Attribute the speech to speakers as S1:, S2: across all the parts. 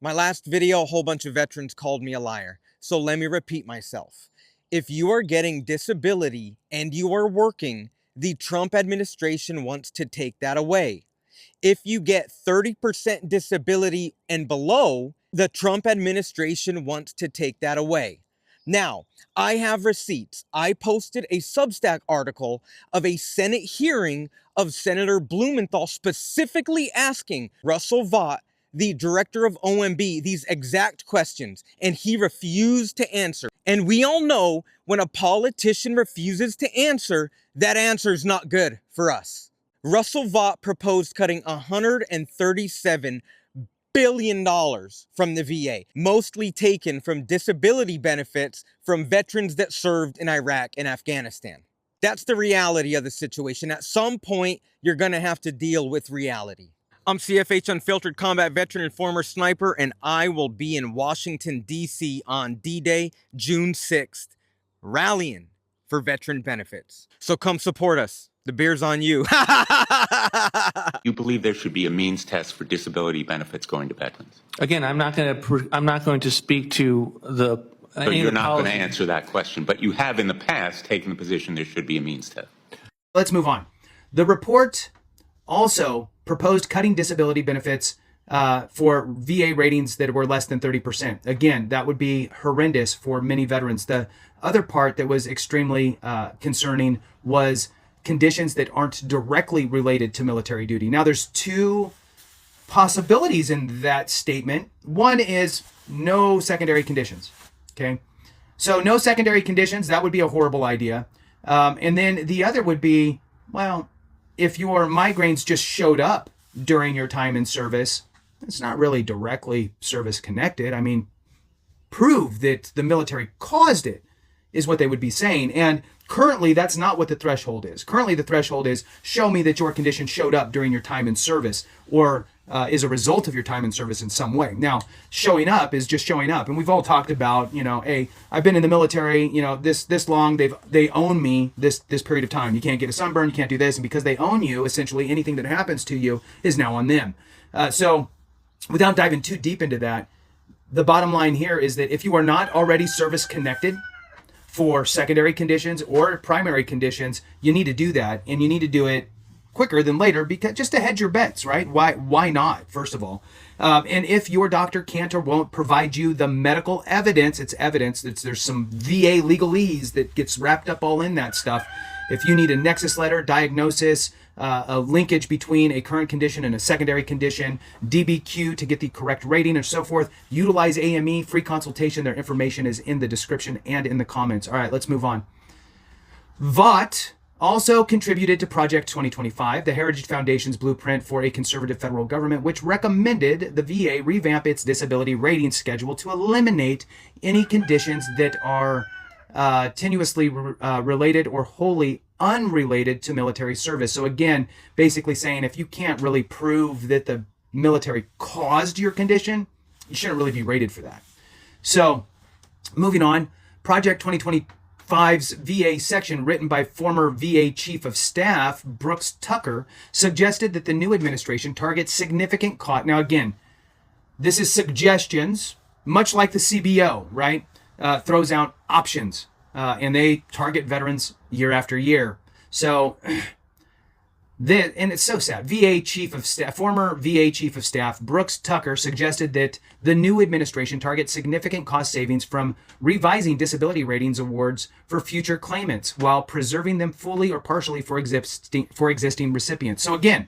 S1: My last video, a whole bunch of veterans called me a liar. So let me repeat myself. If you are getting disability and you are working, the Trump administration wants to take that away. If you get 30% disability and below, the Trump administration wants to take that away. Now, I have receipts. I posted a Substack article of a Senate hearing of Senator Blumenthal specifically asking Russell Vought, the director of OMB, these exact questions, and he refused to answer. And we all know when a politician refuses to answer, that answer is not good for us. Russell Vought proposed cutting $137 billion from the VA, mostly taken from disability benefits from veterans that served in Iraq and Afghanistan. That's the reality of the situation. At some point, you're going to have to deal with reality. I'm CFH Unfiltered Combat Veteran and former sniper, and I will be in Washington, D.C. on D-Day, June 6th, rallying for veteran benefits. So come support us. The beer's on you.
S2: You believe there should be a means test for disability benefits going to veterans?
S3: Again, I'm not going to speak to the.
S2: So you're not going to answer that question, but you have in the past taken the position there should be a means test.
S4: Let's move on. The report also proposed cutting disability benefits for VA ratings that were less than 30%. Again, that would be horrendous for many veterans. The other part that was extremely concerning was conditions that aren't directly related to military duty. Now, there's two possibilities in that statement. One is no secondary conditions. Okay, so no secondary conditions, that would be a horrible idea. And then the other would be, well, if your migraines just showed up during your time in service, it's not really directly service connected. I mean, prove that the military caused it is what they would be saying. And currently, that's not what the threshold is. Currently, the threshold is show me that your condition showed up during your time in service or is a result of your time in service in some way. Now, showing up is just showing up. And we've all talked about, hey, I've been in the military, this long, they own me this period of time. You can't get a sunburn, you can't do this. And because they own you, essentially anything that happens to you is now on them. So without diving too deep into that, the bottom line here is that if you are not already service connected for secondary conditions or primary conditions, you need to do that, and you need to do it quicker than later, because just to hedge your bets, right? Why not, first of all? And if your doctor can't or won't provide you the medical evidence, it's evidence, there's some VA legalese that gets wrapped up all in that stuff. If you need a nexus letter, diagnosis, a linkage between a current condition and a secondary condition, DBQ to get the correct rating and so forth, utilize AME, free consultation. Their information is in the description and in the comments. All right, let's move on. Vought also contributed to Project 2025, the Heritage Foundation's blueprint for a conservative federal government, which recommended the VA revamp its disability rating schedule to eliminate any conditions that are tenuously related or wholly unrelated to military service. So again, basically saying if you can't really prove that the military caused your condition, you shouldn't really be rated for that. So moving on, Project 2025's VA section, written by former VA Chief of Staff Brooks Tucker, suggested that the new administration targets significant cost. Now again, this is suggestions, much like the CBO, right? Throws out options, and they target veterans year after year. So, and it's so sad. Former VA Chief of Staff Brooks Tucker suggested that the new administration targets significant cost savings from revising disability ratings awards for future claimants while preserving them fully or partially for existing recipients. So again,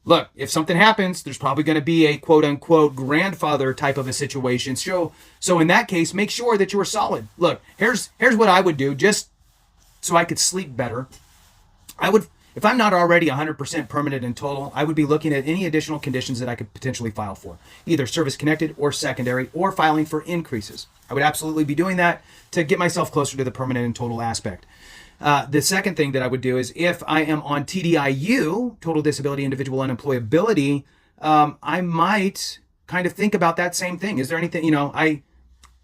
S4: look, if something happens, there's probably going to be a quote-unquote grandfather type of a situation. So in that case, make sure that you are solid. Look, here's what I would do just so I could sleep better. If I'm not already 100% permanent and total, I would be looking at any additional conditions that I could potentially file for, either service-connected or secondary, or filing for increases. I would absolutely be doing that to get myself closer to the permanent and total aspect. The second thing that I would do is if I am on TDIU, total disability individual unemployability, I might kind of think about that same thing. Is there anything, I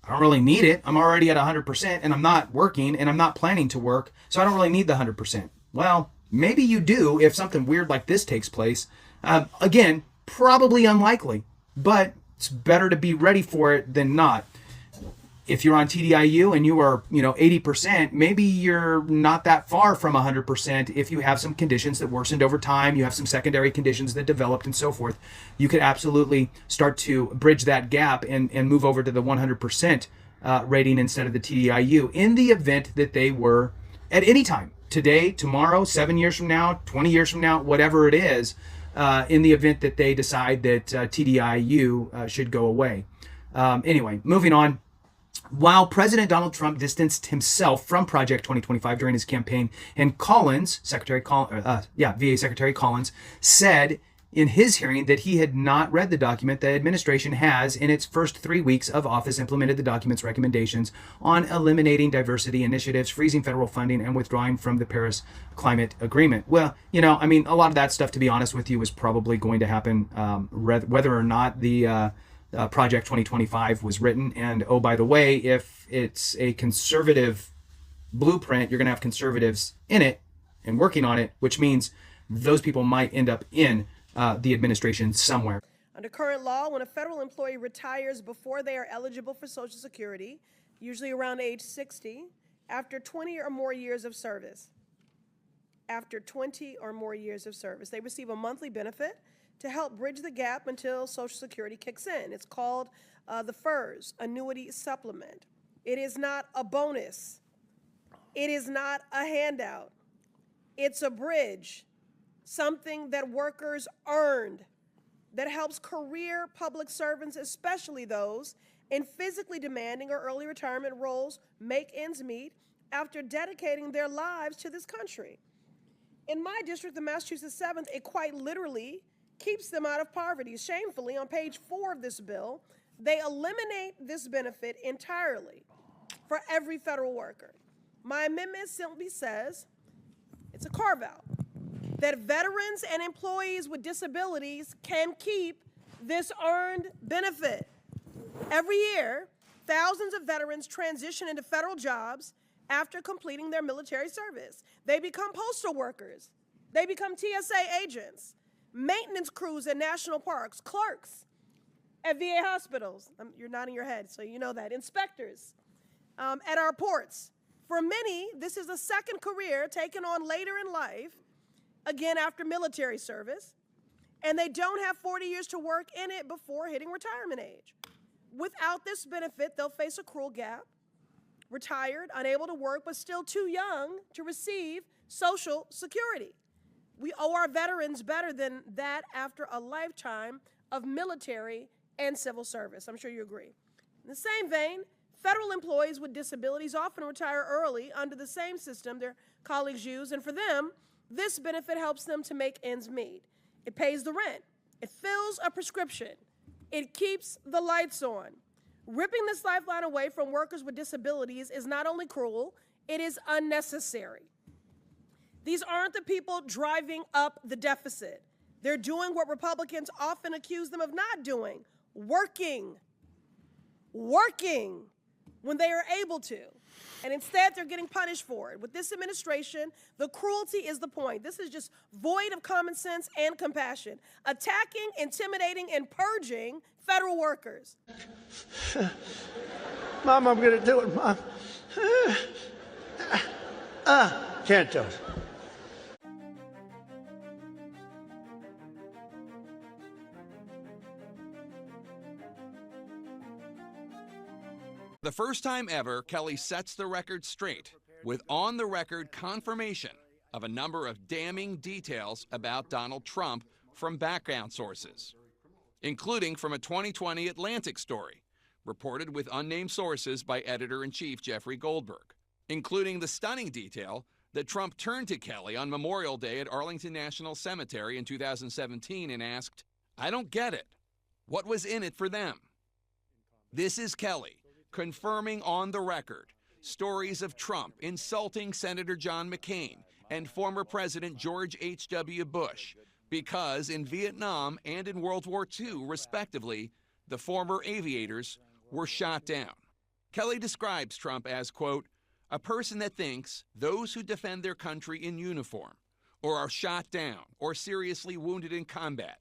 S4: don't really need it. I'm already at 100% and I'm not working and I'm not planning to work. So I don't really need the 100%. Well, maybe you do if something weird like this takes place. Again, probably unlikely, but it's better to be ready for it than not. If you're on TDIU and you are, 80%, maybe you're not that far from 100% if you have some conditions that worsened over time, you have some secondary conditions that developed and so forth. You could absolutely start to bridge that gap and move over to the 100% rating instead of the TDIU in the event that they were at any time, today, tomorrow, 7 years from now, 20 years from now, whatever it is, in the event that they decide that TDIU should go away. Anyway, moving on. While President Donald Trump distanced himself from Project 2025 during his campaign, and Collins, VA Secretary Collins, said in his hearing that he had not read the document, the administration has, in its first 3 weeks of office, implemented the document's recommendations on eliminating diversity initiatives, freezing federal funding, and withdrawing from the Paris Climate Agreement. Well, a lot of that stuff, to be honest with you, was probably going to happen whether or not the Project 2025 was written. And oh, by the way, if it's a conservative blueprint, you're going to have conservatives in it and working on it, which means those people might end up in the administration somewhere.
S5: Under current law, when a federal employee retires before they are eligible for Social Security, usually around age 60, after 20 or more years of service, they receive a monthly benefit to help bridge the gap until Social Security kicks in. It's called the FERS, Annuity Supplement. It is not a bonus. It is not a handout. It's a bridge, something that workers earned, that helps career public servants, especially those in physically demanding or early retirement roles, make ends meet after dedicating their lives to this country. In my district, the Massachusetts 7th, it quite literally keeps them out of poverty. Shamefully, on page 4 of this bill, they eliminate this benefit entirely for every federal worker. My amendment simply says it's a carve-out, that veterans and employees with disabilities can keep this earned benefit. Every year, thousands of veterans transition into federal jobs after completing their military service. They become postal workers. They become TSA agents, maintenance crews at national parks, clerks at VA hospitals. You're nodding your head, so you know that. Inspectors at our ports. For many, this is a second career taken on later in life, again after military service, and they don't have 40 years to work in it before hitting retirement age. Without this benefit, they'll face a cruel gap, retired, unable to work, but still too young to receive Social Security. We owe our veterans better than that after a lifetime of military and civil service. I'm sure you agree. In the same vein, federal employees with disabilities often retire early under the same system their colleagues use, and for them, this benefit helps them to make ends meet. It pays the rent. It fills a prescription. It keeps the lights on. Ripping this lifeline away from workers with disabilities is not only cruel, it is unnecessary. These aren't the people driving up the deficit. They're doing what Republicans often accuse them of not doing, working when they are able to. And instead, they're getting punished for it. With this administration, the cruelty is the point. This is just void of common sense and compassion, attacking, intimidating, and purging federal workers.
S6: Mom, I'm going to do it, Mom. Can't do it.
S7: The first time ever, Kelly sets the record straight with on-the-record confirmation of a number of damning details about Donald Trump from background sources, including from a 2020 Atlantic story reported with unnamed sources by editor-in-chief Jeffrey Goldberg, including the stunning detail that Trump turned to Kelly on Memorial Day at Arlington National Cemetery in 2017 and asked, "I don't get it. What was in it for them?" This is Kelly confirming on the record stories of Trump insulting Senator John McCain and former President George H.W. Bush because in Vietnam and in World War II, respectively, the former aviators were shot down. Kelly describes Trump as, quote, "a person that thinks those who defend their country in uniform or are shot down or seriously wounded in combat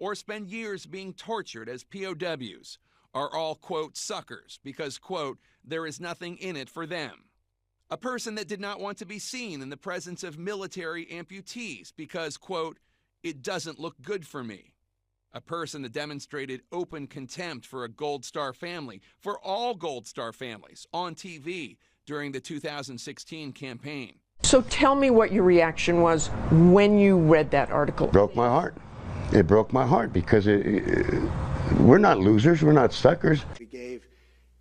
S7: or spend years being tortured as POWs are all, quote, suckers because, quote, there is nothing in it for them. A person that did not want to be seen in the presence of military amputees because, quote, it doesn't look good for me. A person that demonstrated open contempt for a Gold Star family, for all Gold Star families, on TV during the 2016 campaign.
S8: So tell me what your reaction was when you read that article.
S9: Broke my heart. It broke my heart because we're not losers. We're not suckers.
S6: We gave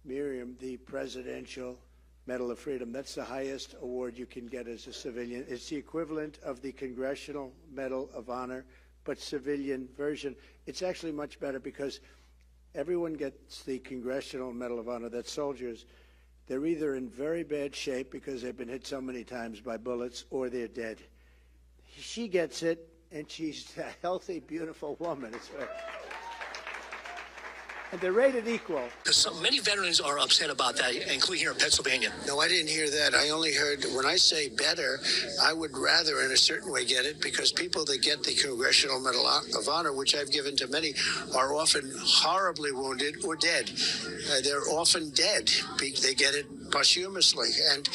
S6: Miriam the Presidential Medal of Freedom. That's the highest award you can get as a civilian. It's the equivalent of the Congressional Medal of Honor, but civilian version. It's actually much better because everyone gets the Congressional Medal of Honor. That's soldiers. They're either in very bad shape because they've been hit so many times by bullets, or they're dead. She gets it, and she's a healthy, beautiful woman. And they're rated equal.
S10: So many veterans are upset about that, including here in Pennsylvania.
S6: No, I didn't hear that. I only heard, when I say better, I would rather in a certain way get it, because people that get the Congressional Medal of Honor, which I've given to many, are often horribly wounded or dead. They're often dead. They get it posthumously. And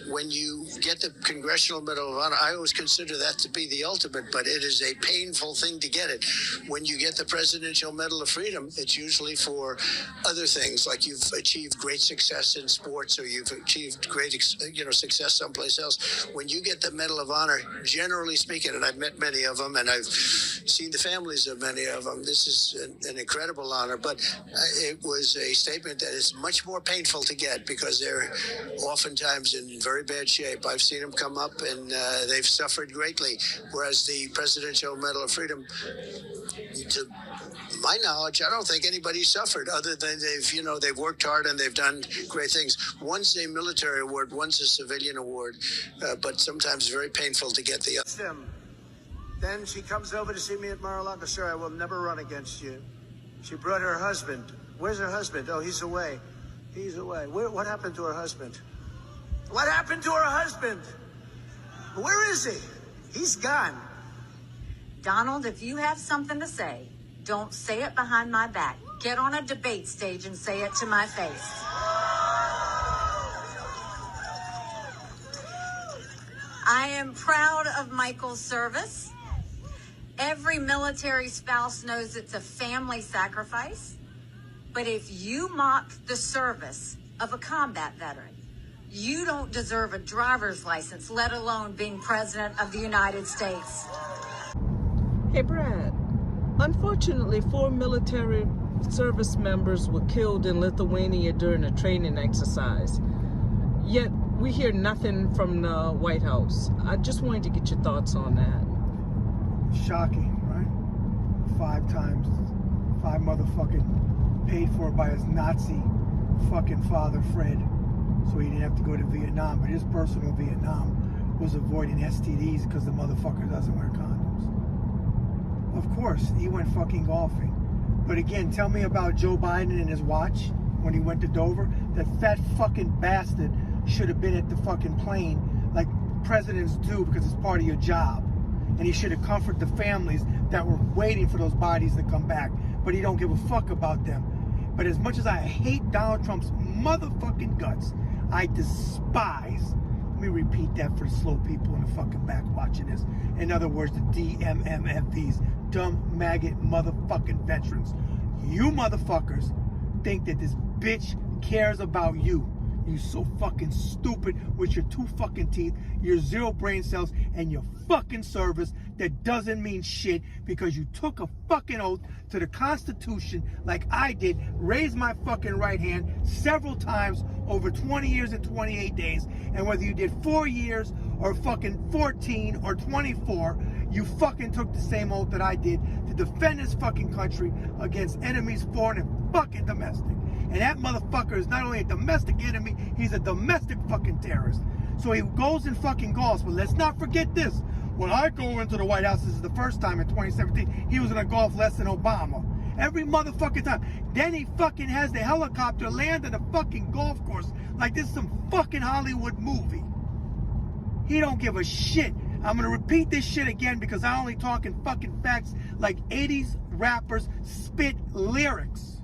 S6: when you get the Congressional Medal of Honor, I always consider that to be the ultimate, but it is a painful thing to get it. When you get the Presidential Medal of Freedom, it's usually for other things, like you've achieved great success in sports, or you've achieved great success someplace else. When you get the Medal of Honor, generally speaking, and I've met many of them, and I've seen the families of many of them, this is an incredible honor, but it was a statement that is much more painful to get, because they're oftentimes in very bad shape. I've seen them come up, and they've suffered greatly, whereas the Presidential Medal of Freedom, to my knowledge, I don't think anybody suffered, other than they've worked hard and they've done great things. One's a military award, one's a civilian award, but sometimes very painful to get the other. Then she comes over to see me at Mar-a-Lago. Sir, I will never run against you. She brought her husband. Where's her husband? Oh, he's away. He's away. What happened to her husband? What happened to her husband? Where is he? He's gone.
S11: Donald, if you have something to say, don't say it behind my back. Get on a debate stage and say it to my face. I am proud of Michael's service. Every military spouse knows it's a family sacrifice. But if you mock the service of a combat veteran, you don't deserve a driver's license, let alone being President of the United States.
S8: Hey, Brad. Unfortunately, 4 military service members were killed in Lithuania during a training exercise. Yet, we hear nothing from the White House. I just wanted to get your thoughts on that.
S12: Shocking, right? 5 times. 5 motherfucking paid for by his Nazi fucking father, Fred. So he didn't have to go to Vietnam. But his personal Vietnam was avoiding STDs because the motherfucker doesn't wear condoms. Of course, he went fucking golfing. But again, tell me about Joe Biden and his watch when he went to Dover. That fat fucking bastard should have been at the fucking plane like presidents do, because it's part of your job. And he should have comforted the families that were waiting for those bodies to come back. But he don't give a fuck about them. But as much as I hate Donald Trump's motherfucking guts, I despise, let me repeat that for the slow people in the fucking back watching this. In other words, the DMMFVs, dumb maggot motherfucking veterans. You motherfuckers think that this bitch cares about you. You so fucking stupid with your 2 fucking teeth, your 0 brain cells, and your fucking service that doesn't mean shit, because you took a fucking oath to the Constitution like I did, raised my fucking right hand several times over 20 years and 28 days, and whether you did 4 years or fucking 14 or 24, you fucking took the same oath that I did to defend this fucking country against enemies, foreign and fucking domestic. And that motherfucker is not only a domestic enemy, he's a domestic fucking terrorist. So he goes and fucking golfs. But let's not forget this. When I go into the White House, this is the first time in 2017, he was in a golf less than Obama. Every motherfucking time. Then he fucking has the helicopter land on the fucking golf course like this is some fucking Hollywood movie. He don't give a shit. I'm gonna repeat this shit again because I only talking fucking facts like 80s rappers spit lyrics.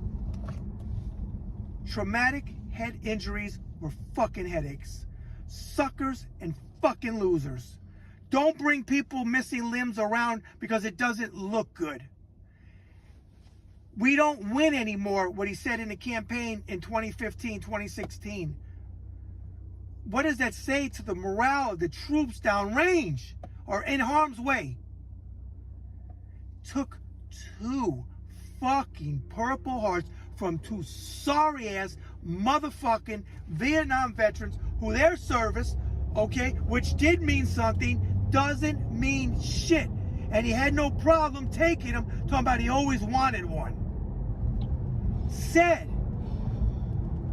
S12: Traumatic head injuries were fucking headaches. Suckers and fucking losers. Don't bring people missing limbs around because it doesn't look good. We don't win anymore, what he said in the campaign in 2015, 2016. What does that say to the morale of the troops downrange or in harm's way? Took 2 fucking Purple Hearts from 2 sorry-ass motherfucking Vietnam veterans who their service, okay, which did mean something, doesn't mean shit. And he had no problem taking them, talking about he always wanted one. Said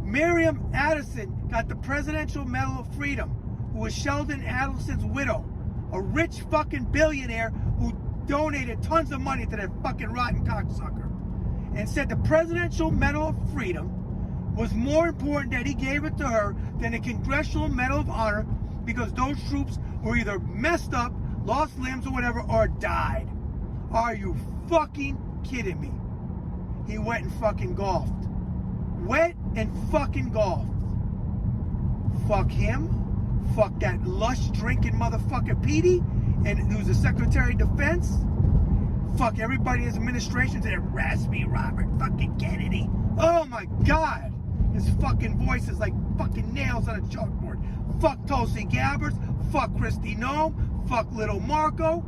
S12: Miriam Adelson got the Presidential Medal of Freedom, who was Sheldon Adelson's widow, a rich fucking billionaire who donated tons of money to that fucking rotten cocksucker, and said the Presidential Medal of Freedom was more important that he gave it to her than the Congressional Medal of Honor because those troops were either messed up, lost limbs or whatever, or died. Are you fucking kidding me? He went and fucking golfed. Went and fucking golfed. Fuck him. Fuck that lush drinking motherfucker Petey, and who's the Secretary of Defense. Fuck everybody in his administration that harassed me, Robert fucking Kennedy. Oh my God. His fucking voice is like fucking nails on a chalkboard. Fuck Tulsi Gabbard. Fuck Kristi Noem. Fuck Little Marco.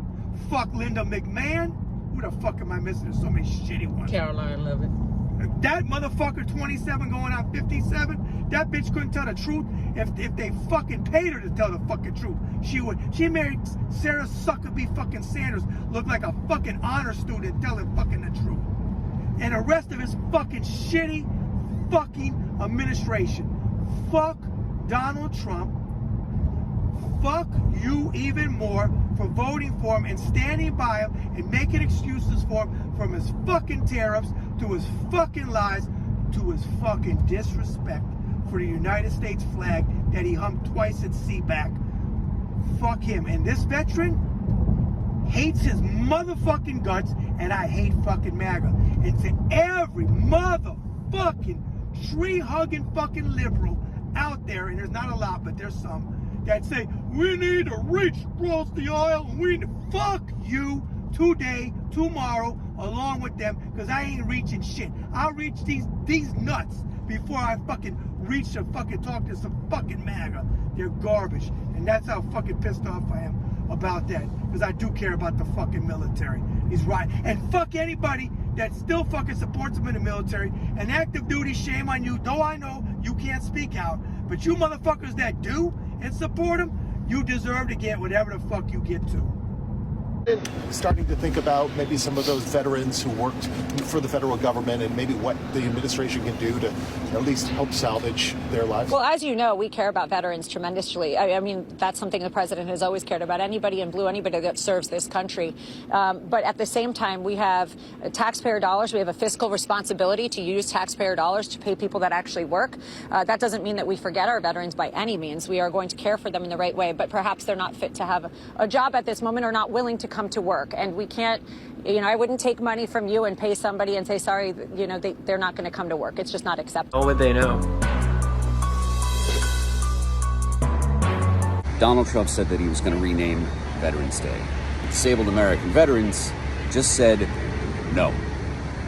S12: Fuck Linda McMahon. Who the fuck am I missing? There's so many shitty ones.
S8: Caroline Levitt.
S12: That motherfucker, 27 going on 57, that bitch couldn't tell the truth if they fucking paid her to tell the fucking truth. She would. She married Sarah Suckerby fucking Sanders, looked like a fucking honor student telling fucking the truth. And the rest of his fucking shitty fucking administration. Fuck Donald Trump. Fuck you even more for voting for him and standing by him and making excuses for him, from his fucking tariffs to his fucking lies to his fucking disrespect for the United States flag that he hung twice at Seaback. Fuck him. And this veteran hates his motherfucking guts, and I hate fucking MAGA. And to every motherfucking tree-hugging fucking liberal out there, and there's not a lot, but there's some, that say, we need to reach across the aisle, and we need to fuck you today, tomorrow, along with them, because I ain't reaching shit. I'll reach these nuts before I fucking reach to fucking talk to some fucking MAGA. They're garbage. And that's how fucking pissed off I am about that, because I do care about the fucking military. He's right. And fuck anybody that still fucking supports him in the military. And active duty, shame on you, though I know you can't speak out. But you motherfuckers that do and support him, you deserve to get whatever the fuck you get to.
S13: Starting to think about maybe some of those veterans who worked for the federal government and maybe what the administration can do to at least help salvage their lives?
S14: Well, as you know, we care about veterans tremendously. I mean, that's something the president has always cared about. Anybody in blue, anybody that serves this country. But at the same time, we have taxpayer dollars. We have a fiscal responsibility to use taxpayer dollars to pay people that actually work. That doesn't mean that we forget our veterans by any means. We are going to care for them in the right way, but perhaps they're not fit to have a job at this moment or not willing to come to work. And we can't, I wouldn't take money from you and pay somebody and say, sorry, they're not going to come to work. It's just not acceptable.
S15: What would they know? Donald Trump said that he was going to rename Veterans Day. Disabled American veterans just said no.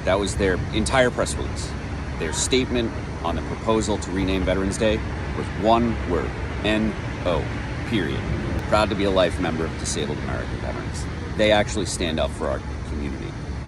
S15: That was their entire press release. Their statement on the proposal to rename Veterans Day was one word, N-O, period. Proud to be a life member of Disabled American Veterans. They actually stand up for our